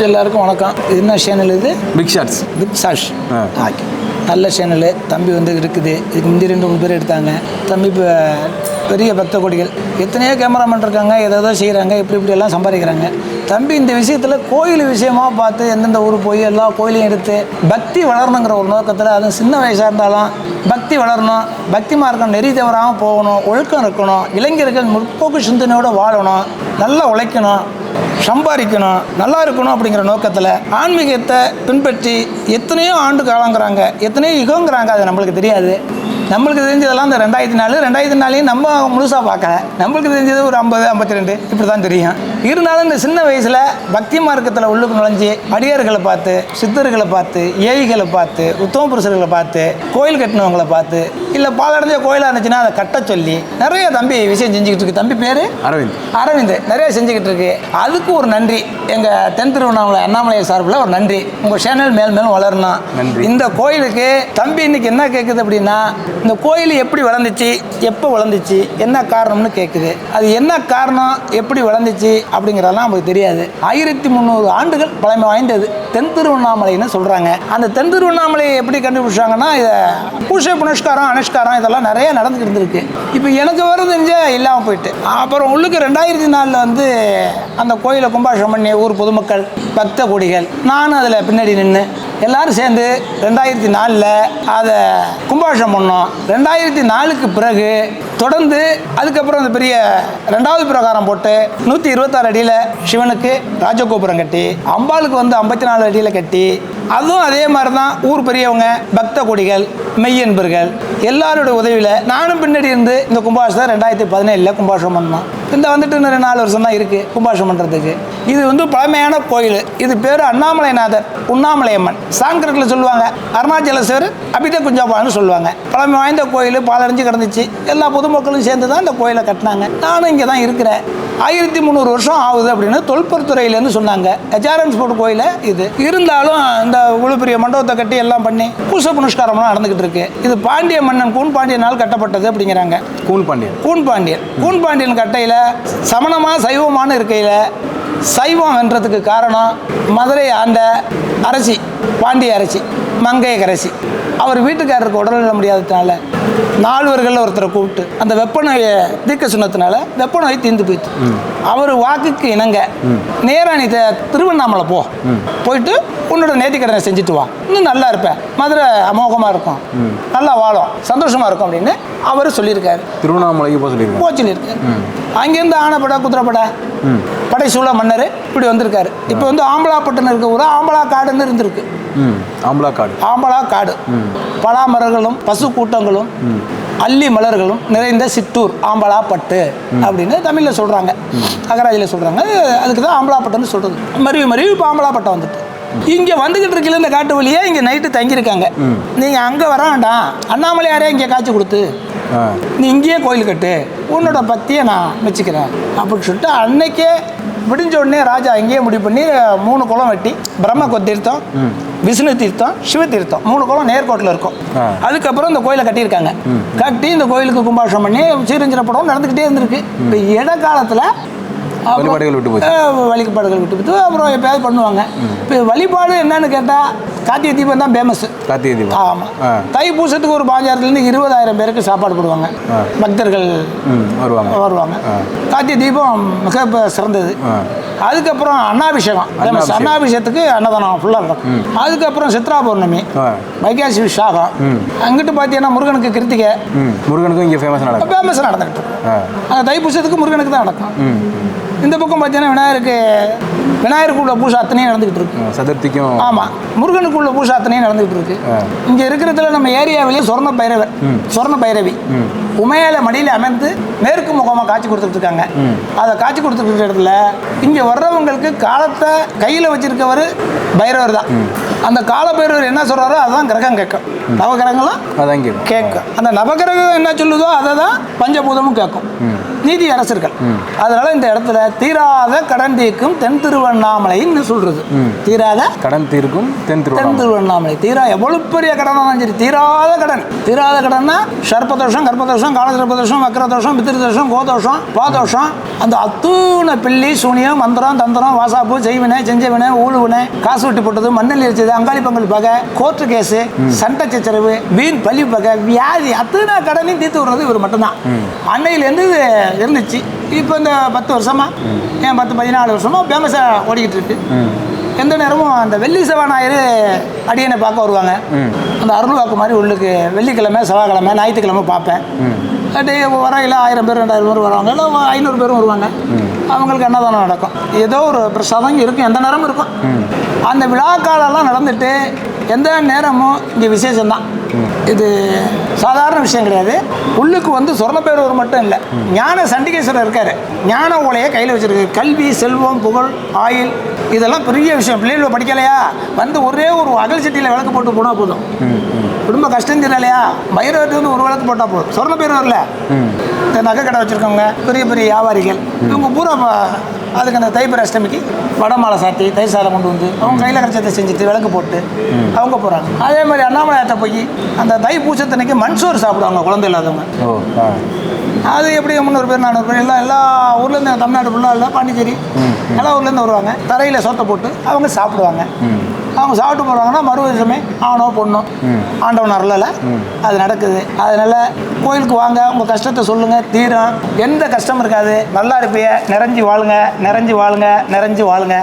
எல்லாருக்கும் வணக்கம். இது என்ன சேனல்? இது பிக் ஷாட்ஸ். ஓகே, நல்ல சேனலு. தம்பி வந்து இருக்குது. இந்த 2-3 பேர் எடுத்தாங்க. தம்பி இப்போ பெரிய பக்த கொடிகள், எத்தனையோ கேமராமேன் இருக்காங்க, எதோ செய்கிறாங்க, இப்படியெல்லாம் சம்பாதிக்கிறாங்க. தம்பி இந்த விஷயத்தில் கோயில் விஷயமாக பார்த்து எந்தெந்த ஊர் போய் எல்லா கோயிலையும் எடுத்து பக்தி வளரணுங்கிற ஒரு நோக்கத்தில், அதுவும் சின்ன வயசாக இருந்தாலும் பக்தி வளரணும், பக்தி மார்க்கம் நெறி தவறாமல் போகணும், ஒழுக்கம் இருக்கணும், இளைஞர்கள் முற்போக்கு சிந்தனையோடு வாழணும், நல்லா உழைக்கணும், சம்பாதிக்கணும், நல்லா இருக்கணும் அப்படிங்கிற நோக்கத்தில் ஆன்மீகத்தை பின்பற்றி எத்தனையோ ஆண்டு காலங்கிறாங்க, எத்தனையோ யுகங்கிறாங்க. அது நம்மளுக்கு தெரியாது. நம்மளுக்கு தெரிஞ்சதெல்லாம் இந்த 2004 நம்ம முழுசாக பார்க்கல. நம்மளுக்கு தெரிஞ்சது ஒரு 50-52 இப்படி தான் தெரியும். இருந்தாலும் இந்த சின்ன வயசில் பக்தி மார்க்கத்தில் உள்ளுக்கு நுழைஞ்சி அடியார்களை பார்த்து, சித்தர்களை பார்த்து, ஏய்களை பார்த்து, உத்தம புருஷர்களை பார்த்து, கோயில் கட்டினவங்களை பார்த்து, இல்லை பாலடைஞ்ச கோயிலாக இருந்துச்சுன்னா அதை கட்ட சொல்லி நிறைய தம்பி விஷயம் செஞ்சுக்கிட்டு இருக்கு. தம்பி பேர் அரவிந்த். நிறைய செஞ்சுக்கிட்டு இருக்கு. அதுக்கு ஒரு நன்றி. எங்கள் தென் திருவண்ணாமலை அண்ணாமலை சார்பில் ஒரு நன்றி. உங்கள் சேனல் மேலும் வளரணும். இந்த கோயிலுக்கு தம்பி இன்னைக்கு என்ன கேட்குது அப்படின்னா, இந்த கோயில் எப்படி வளர்ந்துச்சு, எப்போ வளர்ந்துச்சு, என்ன காரணம்னு கேட்குது. அது என்ன காரணம், எப்படி வளர்ந்துச்சு அப்படிங்கிறதெல்லாம் நமக்கு தெரியாது. 1300 ஆண்டுகள் பழமை வாய்ந்தது தென் திருவண்ணாமலைன்னு சொல்கிறாங்க. அந்த தென் திருவண்ணாமலையை எப்படி கண்டுபிடிச்சாங்கன்னா, இதை பூஜை புனஸ்காரம் அனுஷ்காரம் இதெல்லாம் நிறைய நடந்துக்கிட்டு இருந்திருக்கு. இப்போ எனக்கு வர தெரிஞ்ச இல்லாமல் போயிட்டு, அப்புறம் உள்ளுக்கு 2004 வந்து அந்த கோயிலை கும்பாபிஷேகம் பண்ணி ஊர் பொதுமக்கள் பக்த கொடிகள், நானும் அதில் பின்னாடி நின்று எல்லாரும் சேர்ந்து 2004 அதை கும்பாபிஷேகம் பண்ணோம். 2004க்கு பிறகு தொடர்ந்து அதுக்கப்புறம் அந்த பெரிய 2வது பிரகாரம் போட்டு 126 அடியில் சிவனுக்கு ராஜகோபுரம் கட்டி, அம்பாளுக்கு வந்து 54 அடியில் கட்டி, அதுவும் அதே மாதிரி தான் ஊர் பெரியவங்க பக்த கொடிகள் மெய்யன்பர்கள் எல்லாருடைய உதவியில் நானும் பின்னாடி இருந்து இந்த கும்பாபிஷேகத்தை 2017 கும்பாபிஷேகம் பண்ணோம். இந்த வந்துட்டு இன்னும் 4 வருஷம் தான் இருக்குது கும்பாபிஷேகம் பண்ணுறதுக்கு. இது வந்து பழமையான கோயில். இது பேர் அண்ணாமலைநாதர், உண்ணாமலையம்மன். சாங்கிரத்தில் சொல்லுவாங்க அருணாச்சலேஸ்வர் அபித குஞ்சாபான்னு சொல்லுவாங்க. பழமை வாய்ந்த கோயில், பாலடைஞ்சு கிடந்துச்சு. எல்லா பொதுமக்களும் சேர்ந்து தான் இந்த கோயிலை கட்டினாங்க. நானும் இங்கே தான் இருக்கிறேன். 1300 வருஷம் ஆகுது அப்படின்னு தொல்பொருத்துறையிலேருந்து சொன்னாங்க. ஹெச்ஆர்என்ஸ் போர்ட் கோயில் இது. இருந்தாலும் இந்த இவ்வளோ பெரிய மண்டபத்தை கட்டி எல்லாம் பண்ணி பூச புனஸ்காரம்லாம் நடந்துகிட்டு இருக்கு. இது பாண்டிய மன்னன் கூன் பாண்டியனால் கட்டப்பட்டது அப்படிங்கிறாங்க. கூன் பாண்டியன் கட்டையில் சமணமாக சைவமான இருக்கையில் சைவம் வென்றதுக்கு காரணம் மதுரை ஆண்ட அரசி, பாண்டிய அரசி மங்கையரசி. அவர் வீட்டுக்காரருக்கு உடல்நல முடியாததுனால 4 ஒருத்தரை கூப்பிட்டு அந்த வெப்ப நோயை தீர்க்க சொன்னதுனால வெப்ப நோய் தீர்ந்து போயிடுச்சு. அவர் வாக்குக்கு இணங்க நேராக நீ திருவண்ணாமலை போயிட்டு உன்னோட நேர்த்திக்கடனை செஞ்சுட்டு வா, இன்னும் நல்லா இருப்பேன், மதுரை அமோகமாக இருக்கும், நல்லா வாழும், சந்தோஷமாக இருக்கும் அப்படின்னு அவர் சொல்லியிருக்காரு. திருவண்ணாமலைக்கு சொல்லியிருக்காரு. அங்கேருந்து ஆனைப்படை குதிரைப்படை படைசூழ மன்னர் இப்படி வந்திருக்காரு. இப்போ வந்து ஆம்பலாப்பட்டினம் இருக்க ஊர் ஆம்பலா காடுன்னு இருந்திருக்கு. ஆம்பலா காடு பலாமரங்களும் பசு கூட்டங்களும் அல்லி மலர்களும் நிறைந்த சிற்றூர் ஆம்பலாப்பட்டு அப்படின்னு தமிழில் சொல்கிறாங்க, அகராதியில் சொல்கிறாங்க. அதுக்கு தான் ஆம்பலாப்பட்டுன்னு சொல்கிறது. மருவி இப்போ ஆம்பலாப்பட்டம் வந்துட்டு இங்கே வந்துக்கிட்டு இருக்கல. இந்த காட்டு வழியே இங்கே நைட்டு தங்கியிருக்காங்க. நீங்கள் அங்கே வர வேண்டாம், அண்ணாமலையாரே இங்கே காய்ச்சி கொடுத்து நீ இங்கேயே கோயில் கட்டு, உன்னோட பக்தியை நான் வச்சுக்கிறேன் அப்படின்னு சொல்லிட்டு அன்னைக்கே விடிஞ்ச உடனே ராஜா இங்கேயே முடிவு பண்ணி 3 குளம் வெட்டி, பிரம்ம தீர்த்தம், விஷ்ணு தீர்த்தம், சிவ தீர்த்தம் 3 குளம் நேர்கோட்டில் இருக்கும். அதுக்கப்புறம் இந்த கோயிலை கட்டியிருக்காங்க. கட்டி இந்த கோயிலுக்கு கும்பாபிஷேகம் பண்ணி சீரஞ்சன படம் நடந்துக்கிட்டே இருந்திருக்கு. இப்போ இடைக்காலத்தில் வழிபாடுகள் விட்டு போட்டு அப்புறம் எப்பயாவது பண்ணுவாங்க. இப்போ வழிபாடு என்னன்னு கேட்டால் கார்த்திகை தீபம் தான் ஃபேமஸ். ஆமாம், தைப்பூசத்துக்கு ஒரு 5000 to 20000 பேருக்கு சாப்பாடு போடுவாங்க, பக்தர்கள் வருவாங்க. கார்த்திகை தீபம் மிக சிறந்தது. அதுக்கப்புறம் அன்னாபிஷேகம், அன்னாபிஷேகத்துக்கு அன்னதானம் ஃபுல்லாக இருக்கும். அதுக்கப்புறம் சித்ரா பௌர்ணமி, வைகாசி விசாகம், அங்கிட்டு பார்த்தீங்கன்னா முருகனுக்கு கிருத்திகை, முருகனுக்கும் இங்கே ஃபேமஸ் நடந்துகிட்டு இருக்கும். அந்த தைப்பூசத்துக்கு முருகனுக்கு தான் நடக்கும். இந்த பக்கம் பார்த்தீங்கன்னா விநாயகருக்குள்ள பூஜை அத்தனையும் நடந்துகிட்டு இருக்கு. சதுர்த்திக்கும் ஆமாம், முருகனுக்குள்ள பூஜை அத்தனையும் நடந்துகிட்டு இருக்கு. இங்கே இருக்கிறதுல நம்ம ஏரியாவிலேயே சொர்ண பைரவி உமையால மடியில் அமர்ந்து மேற்கு முகமாக காட்சி கொடுத்துட்டு இருக்காங்க. அதை காட்சி கொடுத்துட்டு இடத்துல இங்கே வர்றவங்களுக்கு காலத்தை கையில் வச்சிருக்கவர் பைரவர் தான். அந்த கால பைரவர் என்ன சொல்கிறாரோ அதுதான் கிரகம் கேட்கும், நவகிரகங்களும் அதான் கேட்கும். அந்த நவகிரகம் என்ன சொல்லுதோ அதை தான் பஞ்சபூதமும் கேட்கும். நீதி அரசர்கள். அதனால இந்த இடத்துல தீராத கடன் தீர்க்கும் தென் திருவண்ணாமலைன்னு சொல்றது. தீராத கடன் தீர்க்கும் தென் திருவண்ணாமலை. எவ்வளவு பெரிய கடனாலும் சரி தீராத கடன்னா சர்ப்பதோஷம், கர்ப்பதோஷம், காலசர்ப்பதோஷம், வக்ரதோஷம், பித்திருதோஷம், கோதோஷம், பாதோஷம், அந்த அத்தூன பில்லி சூனியம், மந்திரம், தந்திரம், வாசாப்பு, செய்வினை, செஞ்சவினை, ஊழுவினை, காசு வெட்டி போட்டது, மண்ணெல்லி வச்சது, அங்காளி பங்காளி பகை, கோர்ட்டு கேஸு, சண்டை சச்சரவு, வீண் பழி பகை, வியாதி, அத்தனை கடனையும் தீர்த்து விடுறது இவர் மட்டும்தான். அன்னையிலேருந்து இருந்துச்சு. இப்போ இந்த 10 வருஷமா 14 வருஷமா ஃபேமஸாக ஓடிக்கிட்டு இருக்கு. எந்த நேரமும் அந்த வெள்ளி செவ்வாய் ஞாயிறு அடியனை பார்க்க வருவாங்க. அந்த அருள் வாக்கு மாதிரி உள்ளுக்கு வெள்ளிக்கிழமை, செவ்வாய்க்கிழமை, ஞாயிற்றுக்கிழமை பார்ப்பேன். வரையில் 1000 பேர் 2000 பேர் வருவாங்க, இல்லை 500 பேரும் வருவாங்க. அவங்களுக்கு அன்னதானம் நடக்கும். ஏதோ ஒரு பிரசாதம் இருக்கும், எந்த நேரமும் இருக்கும். அந்த விழா காலெல்லாம் நடந்துட்டு எந்த நேரமும் இங்கே விசேஷம்தான். இது சாதாரண விஷயம் கிடையாது. உள்ளுக்கு வந்து சொர்ணப்பேரூர் மட்டும் இல்லை, ஞான சண்டிகேஸ்வரர் இருக்காரு. ஞான ஓலையை கையில் வச்சிருக்காரு. கல்வி, செல்வம், புகழ், ஆயில், இதெல்லாம் பெரிய விஷயம். பிள்ளைகள் படிக்கலையா வந்து ஒரே ஒரு அகல் சட்டியில் விளக்கு போட்டு போனால் போதும். குடும்ப கஷ்டம் தெரியலையா பைரவர்கிட்ட வந்து ஒரு விளக்கு போட்டால் போதும். சொர்ணப்பேரூரில் இந்த நகை கடை வச்சுருக்கவங்க, பெரிய பெரிய வியாபாரிகள், இவங்க பூரா அதுக்கு அந்த தைப்பூர அஷ்டமிக்கு வடமாலை சாத்தி தயிர் சாதம் கொண்டு வந்து அவங்க கையில் கரைச்சத்தை செஞ்சுட்டு விளக்கு போட்டு அவங்க போகிறாங்க. அதே மாதிரி அண்ணாமலையாட்ட போய் அந்த தை பூசத்தன்னைக்கு மண்சோறு சாப்பிடுவாங்க குழந்தை இல்லாதவங்க. அது எப்படி 300 பேர் 400 பேர் எல்லா ஊர்லேருந்து, தமிழ்நாடு ஃபுல்லாக இல்லை, பாண்டிச்சேரி எல்லா ஊர்லேருந்து வருவாங்க. தரையில் சோத்தை போட்டு அவங்க சாப்பிடுவாங்க. அவங்க சாப்பிட்டு போகிறாங்கன்னா மறு வருஷமே ஆணோ பொண்ணோ ஆண்டவன் அருளலை அது நடக்குது. அதனால் கோயிலுக்கு வாங்க, உங்கள் கஷ்டத்தை சொல்லுங்கள், தீரும். எந்த கஷ்டம் இருக்காது. நல்லா இருப்பீங்க. நிறைஞ்சு வாழுங்க, நிறைஞ்சு வாழுங்க, நிறைஞ்சு வாழுங்க.